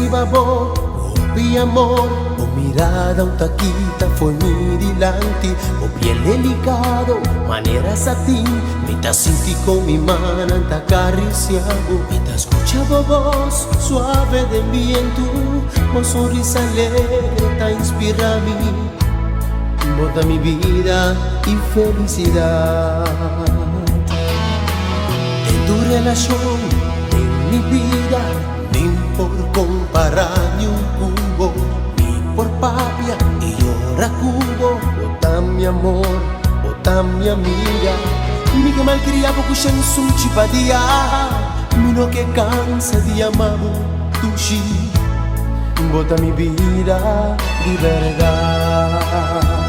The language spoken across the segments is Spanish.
babor, golpe amor, o mirada un taquita foi mirilante, o piel delicado, manera satín, me ta sentí con mi mano te acariciado, me ta escuchaba voz suave del viento, o sonrisa alegre te inspira a mí, bota mi vida y felicidad. En tu relación, en mi vida, ni por comparar ni un cubo, ni por papia y ora cubo, bota mi amor, bota mi amiga, mi que malcriado cuya en su chipadía, mi no que cansa de amado tu chi, bota mi vida de verdad.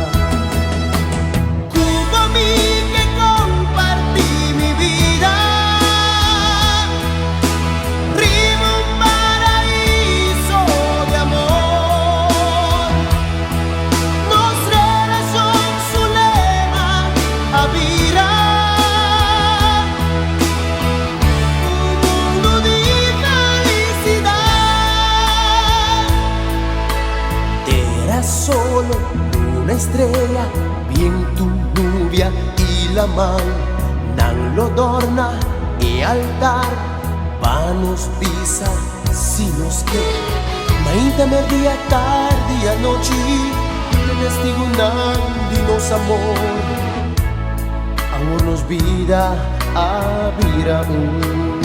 Solo una estrella, bien tu nubia y la man, nan lo adorna y altar, vanos pisa, si nos que, mainta día, tarde y anoche, testigo nan dinos amor nos vida a vida.